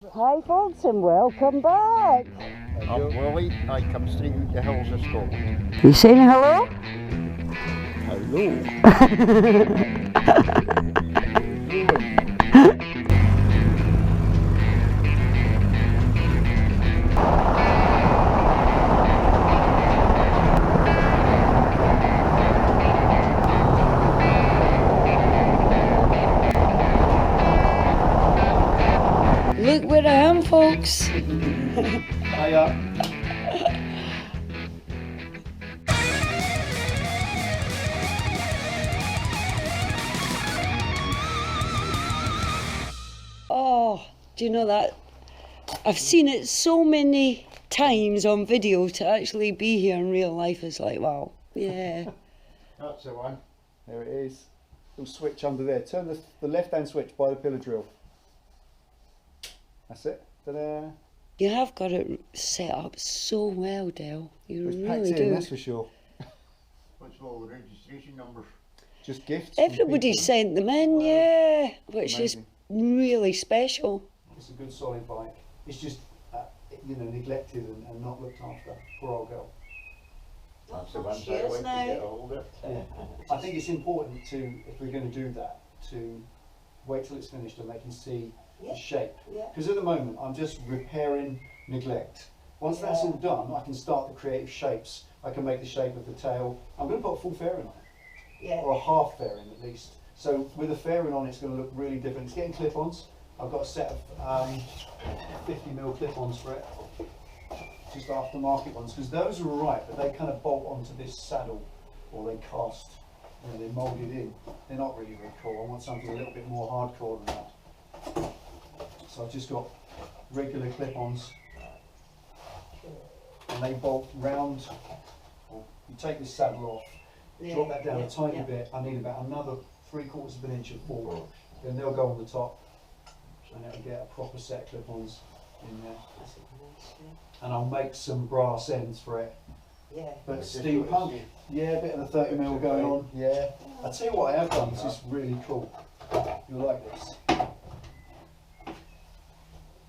Hi folks and welcome back. I'm Willie, I come straight out the hills of Scotland. You saying hello? Look where I am, folks. Hiya. Oh, do you know that? I've seen it so many times on video. To actually be here in real life is like, wow. Yeah. That's the one. There it is. Little switch under there. Turn the left hand switch by the pillar drill. That's it. Ta-da. You have got it set up so well, Del. You It's packed really in, do. that's for sure. What's all the registration numbers? Just gifts. from Everybody people. sent them in, Wow. yeah, which is Amazing. really special. It's a good solid bike. It's just, neglected and not looked after. Poor old girl. That's the ones She I is went to now. get hold of. Yeah. I think it's important to, if we're going to do that, to wait till it's finished and they can see Yeah. the shape. Yeah. Because at the moment I'm just repairing neglect. Once that's all done, I can start the creative shapes. I can make the shape of the tail. I'm going to put a full fairing on it, Yeah. or a half fairing at least. So with a fairing on, it's going to look really different. It's getting clip-ons. I've got a set of 50mm clip-ons for it, just aftermarket ones, because those are alright, but they kind of bolt onto this saddle, or they cast, they're moulded in. They're not really very cool. I want something a little bit more hardcore than that. So I've just got regular clip-ons, and they bolt round. You take this saddle off, drop that down a tiny bit. I need about another 3/4 of an inch of forward. Then they'll go on the top, and it'll get a proper set of clip-ons in there. And I'll make some brass ends for it. Yeah. But Just steampunk, yeah, a bit of the 30mm going on. Yeah. I'll tell you what I have done. This is really cool. You'll like this.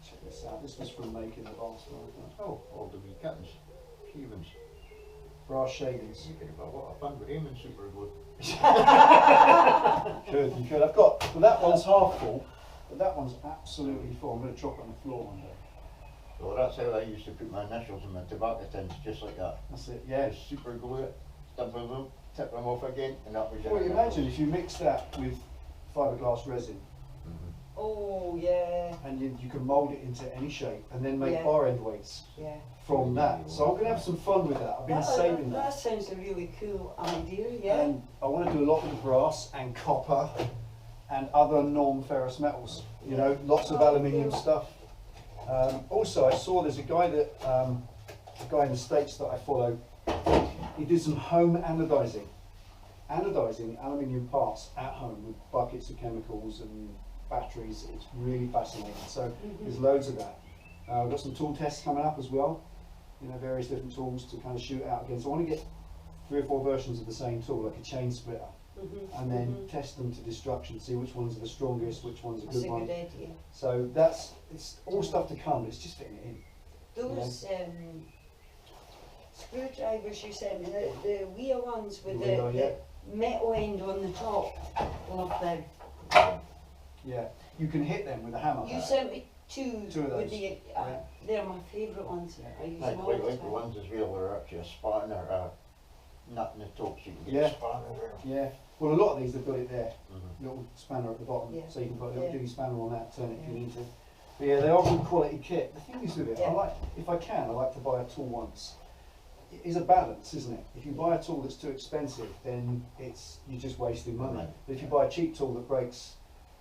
Check this out. This was from making the last one. Oh, all the wee cuttings, shavings. Brass shavings. You could have got a lot of fun with him and super good. You could. I've got, well, that one's half full, but that one's absolutely full. I'm going to drop it on the floor one day. Well, that's how I used to put my initials in my tobacco tins, just like that. That's it, yeah. Just super glue it, stump them, tip them off again, and that was Well, it. imagine if you mix that with fiberglass resin, Oh, yeah. and you can mould it into any shape, and then make Yeah. bar end weights Yeah. from that. So I'm going to have some fun with that. I've been saving That that. sounds a really cool idea, yeah. And I want to do a lot with brass and copper and other non-ferrous metals. You know, lots of aluminium stuff. Also, I saw there's a guy in the States that I follow. He did some home anodizing aluminium parts at home with buckets of chemicals and batteries. It's really fascinating. So there's loads of that. I've got some tool tests coming up as well. Various different tools to kind of shoot out against. I want to get 3 or 4 versions of the same tool, like a chain splitter, and then test them to destruction, see which ones are the strongest, which one's a That's good a one. good idea. So it's all stuff to come, but it's just fitting it in. Those screwdrivers you sent me, the wheel ones with Wheel, the metal end on the top, love them. Yeah, you can hit them with a hammer. You sent me two Two of with those, the, they're my favourite ones. I use I them all quite the like the time. ones as well that are actually a span or a nut in the top, so you can get Yeah. a span in there. Yeah, well, a lot of these have got it there, Mhm. little spanner at the bottom, Yeah. so you can put a little Yeah. duty spanner on that, turn it if you Yeah. need to. But yeah, they are good quality kit. The thing is with it, Yeah. if I can, I like to buy a tool once. It is a balance, isn't it? If you buy a tool that's too expensive, then you're just wasting money. Right. But if you buy a cheap tool that breaks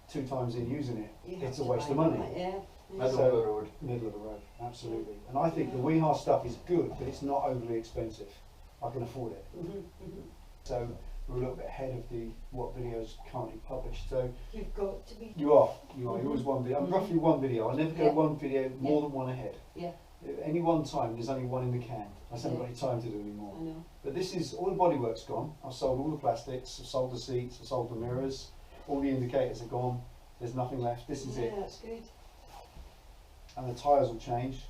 2 times in using it, You it's have a to waste buy of money. them, Yeah. Middle So- of the road. Middle of the road, absolutely. And I think the Weehaw stuff is good, but it's not overly expensive. I can afford it. So we're a little bit ahead of what videos currently published. So You've got to be. you are always one video. I'm roughly one video. I never go Yeah. one video more than one ahead. Yeah. At any one time, there's only one in the can. I just haven't got any time to do anymore. I know. But this is all the bodywork's gone. I've sold all the plastics. I've sold the seats. I've sold the mirrors. All the indicators are gone. There's nothing left. This is Yeah, it. that's good. and the tyres will change.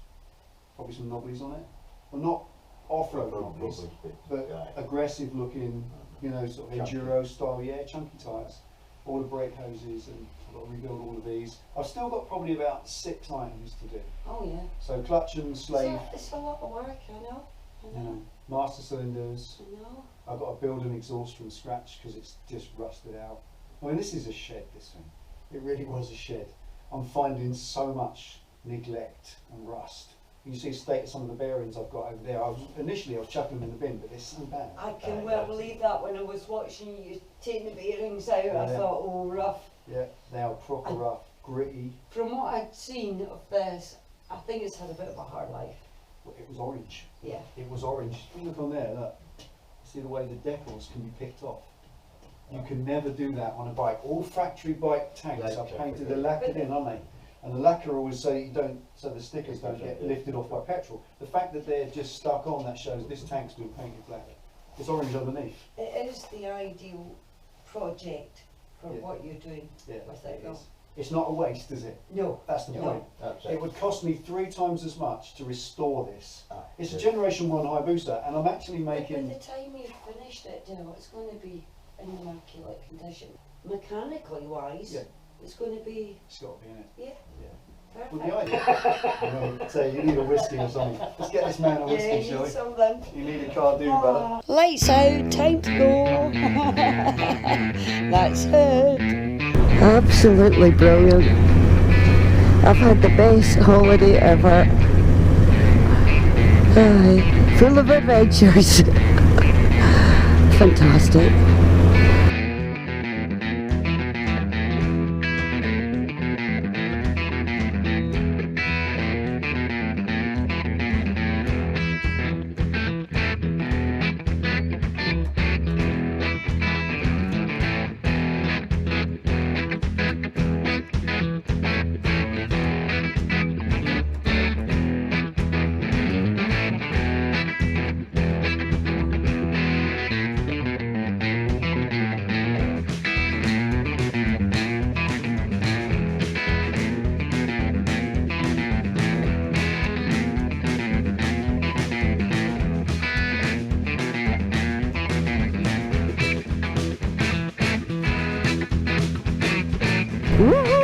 Probably some knobblies on it. Well, not off-road knobblies, but aggressive looking, you know, sort of Chunky. enduro style, yeah, chunky tyres. All the brake hoses, and I've got to rebuild all of these. I've still got probably about 6 items to do. Oh yeah. So clutch and slave, It's a lot of work, I know. you know, master cylinders. I know. I've got to build an exhaust from scratch because it's just rusted out. I mean, this is a shed, this thing. It really was a shed. I'm finding so much neglect and rust. You see the state of some of the bearings I've got over there. Initially I was chucking them in the bin, but they're so bad. I can well believe that when I was watching you take the bearings out, I Yeah. thought, oh, rough. Yeah, they are proper rough, gritty. From what I'd seen of this, I think it's had a bit of a hard life. Well, it was orange. Yeah. It was orange. If you look on there, look. See the way the decals can be picked off. You can never do that on a bike. All factory bike tanks are painted, they're lacquered in, aren't they? And the lacquer always say you don't, so the stickers don't get lifted off by petrol. The fact that they're just stuck on, that shows this tank's been painted black. It's orange underneath. It is the ideal project for Yeah. what you're doing Yeah, with it it, though. is. It's not a waste, is it? No. That's the No. point. That's It would cost me 3 times as much to restore this. Ah, It's a good. Generation 1 Hayabusa, and I'm actually But by making. the time you've finished it, you know, it's going to be in immaculate condition. Mechanically wise, Yeah. it's going to be, It's got to be in it. yeah, Yeah. perfect. Would be ideal. Say you need a whiskey or something. Let's get this man a whiskey, Yeah, shall you we? need something. You need a car, do brother. Lights out, time to go. That's it. Absolutely brilliant. I've had the best holiday ever. Full of adventures. Fantastic. Woo!